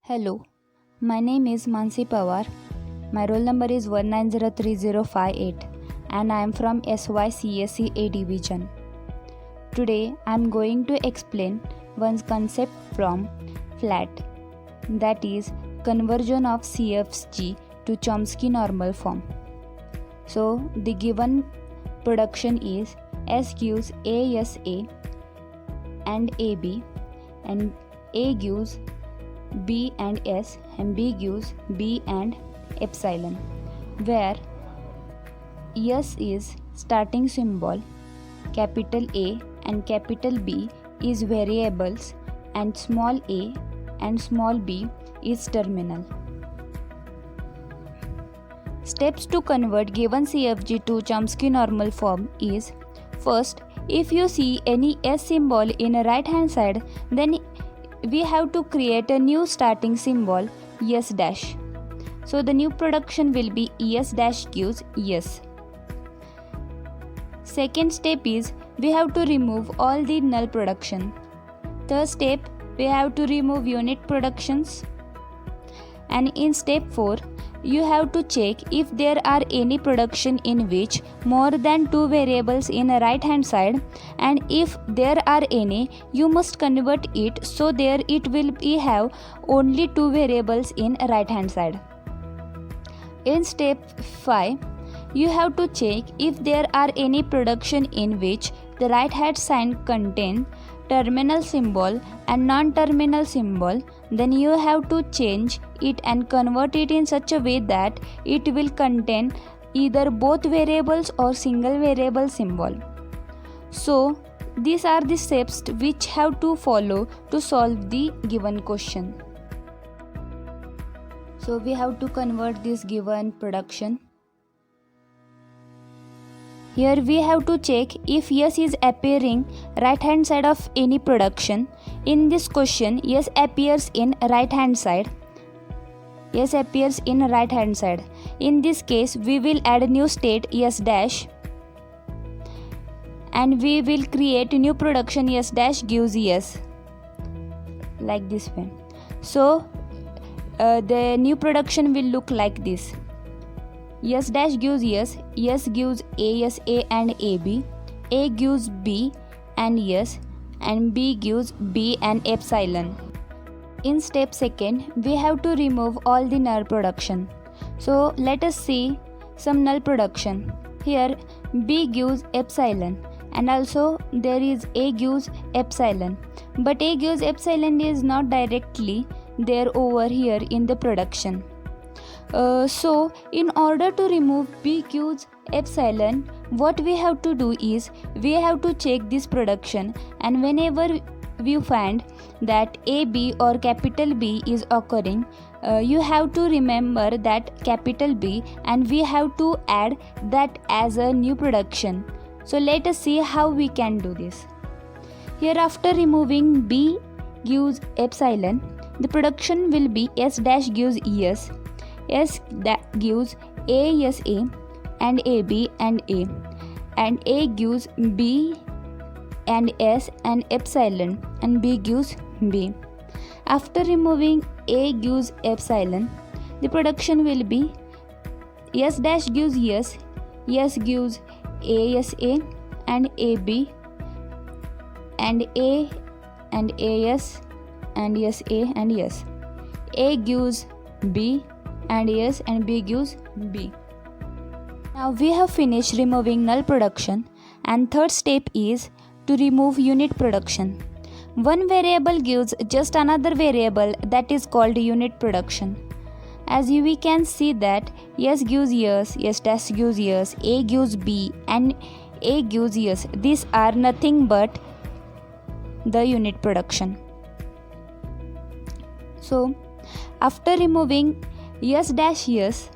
Hello, my name is Mansi Pawar. My roll number is 190305 and I am from SYCSE A division. Today I am going to explain one concept from flat, that is conversion of CFG to Chomsky normal form. So the given production is S gives ASA and AB, and A gives B and S, and B gives B and epsilon, where S is starting symbol, capital A and capital B is variables, and small a and small b is terminal. Steps to convert given CFG to Chomsky normal form is: first, if you see any S symbol in a right hand side, then we have to create a new starting symbol S dash. So the new production will be S dash gives S. Second step is we have to remove all the null production. Third step, we have to remove unit productions. And in step 4, you have to check if there are any production in which more than two variables in a right hand side, and if there are any, you must convert it so there it will be have only two variables in a right hand side. In step 5, you have to check if there are any production in which the right hand side contain terminal symbol and non-terminal symbol, then you have to change it and convert it in such a way that it will contain either both variables or single variable symbol. So these are the steps which have to follow to solve the given question. So we have to convert this given production. Here we have to check if S is appearing right hand side of any production. In this question, S appears in right hand side. S appears in right hand side. In this case, we will add a new state S dash, and we will create a new production S dash gives S, like this way. So the new production will look like this. S dash gives S, S gives ASA and AB, A gives B and S, and B gives B and epsilon. In step 2, we have to remove all the null production. So let us see some null production. Here B gives epsilon, and also there is A gives epsilon, but A gives epsilon is not directly there over here in the production. So in order to remove B gives epsilon, what we have to do is we have to check this production, and whenever we find that AB or capital B is occurring, you have to remember that capital B, and we have to add that as a new production. So let us see how we can do this. Here, after removing B gives epsilon, the production will be S dash gives S, S that gives ASA and AB and A gives B and S and epsilon, and B gives B. After removing A gives epsilon, the production will be S dash gives S, S gives ASA and AB and A and AS and SA and S. A gives B and S, and B gives B. Now we have finished removing null production, and third step is to remove unit production. One variable gives just another variable, that is called unit production. As we can see that S gives S, S dash gives S, A gives B and A gives S. These are nothing but the unit production. So after removing S dash S,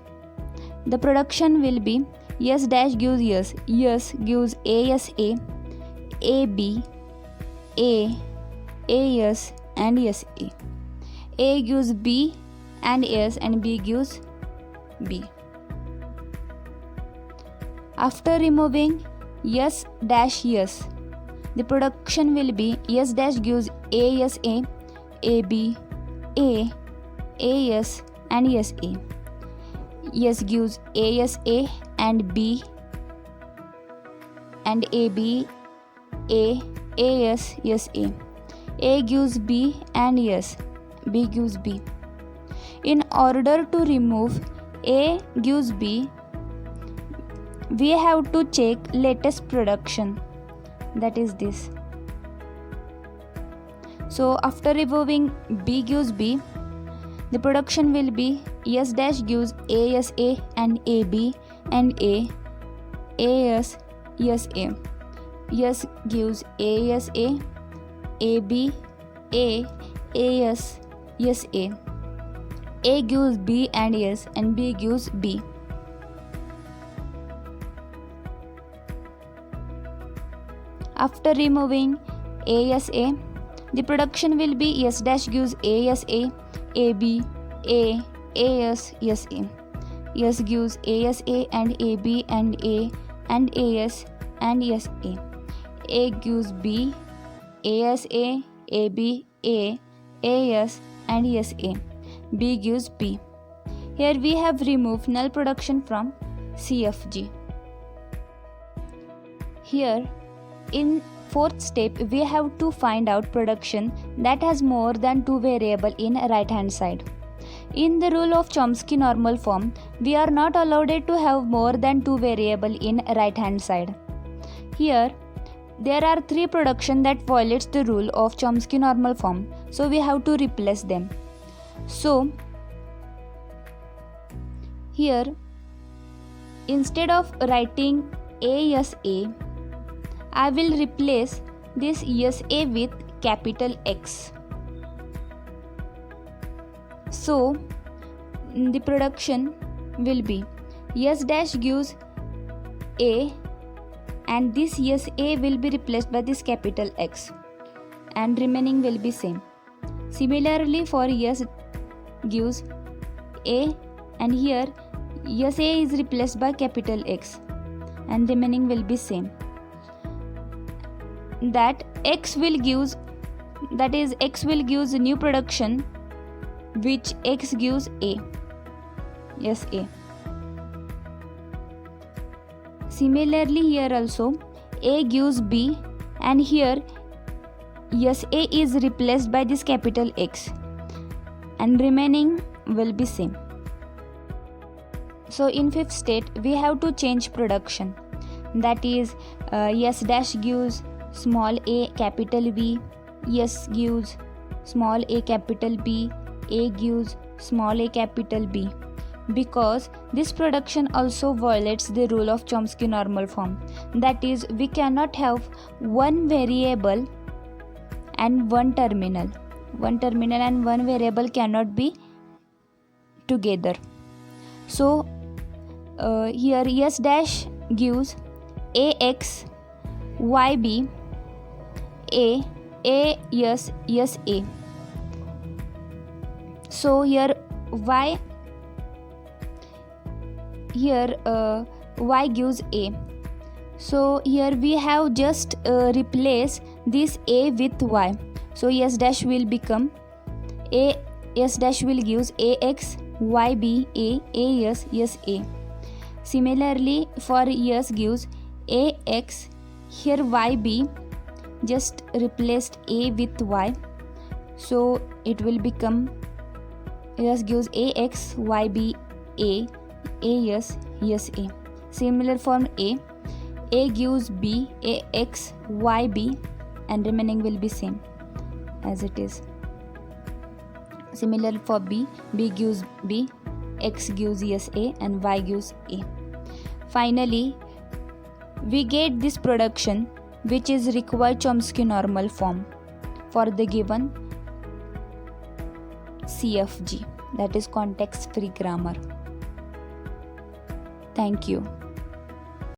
the production will be S dash gives S, S gives ASA, AB, AS and SA. A gives B and S, and B gives B. After removing S dash S, the production will be S dash gives ASA, AB, A, AS and SA. S gives ASA and B and AB, A, AS, SA. A gives B and S, B gives B. In order to remove A gives B, we have to check latest production, that is this. So after removing B gives B, the production will be S dash gives ASA and AB and A, AS, SA. S gives ASA, AB, A, AS, SA. A gives B and S and B gives B. After removing ASA, the production will be S dash gives ASA, AB, A, AS, SA. S gives ASA and AB and A and AS and SA. A gives B, ASA, AB, A, AS and SA. B gives B. Here we have removed null production from CFG. Here in fourth step we have to find out production that has more than two variables in right hand side. In the rule of Chomsky normal form, we are not allowed to have more than two variables in right hand side. Here there are three production that violates the rule of Chomsky normal form, so we have to replace them. So here instead of writing ASA, I will replace this SA with capital X. So the production will be S dash gives A and this SA will be replaced by this capital X and remaining will be same. Similarly for S gives A and here SA is replaced by capital X and remaining will be same. That X will gives new production which X gives A, SA. Similarly here also A gives B and here SA is replaced by this capital X and remaining will be same. So in fifth state we have to change production, that is S dash gives small a capital B, S gives small a capital B, A gives small a capital B, because this production also violates the rule of Chomsky normal form, that is we cannot have one variable and one terminal and one variable cannot be together. So here S dash gives AX YB A yes A. So here Y gives A. So here we have just replace this A with Y. So S dash will become A. S dash will gives AX YB A AS A. Similarly for S gives AX, here YB just replaced A with Y, so it will become S gives AX YB A AS A. Similar for A gives B AX YB and remaining will be same as it is. Similar for B gives B, X gives SA and Y gives A. Finally we get this production which is required Chomsky normal form for the given CFG, that is context free grammar. Thank you.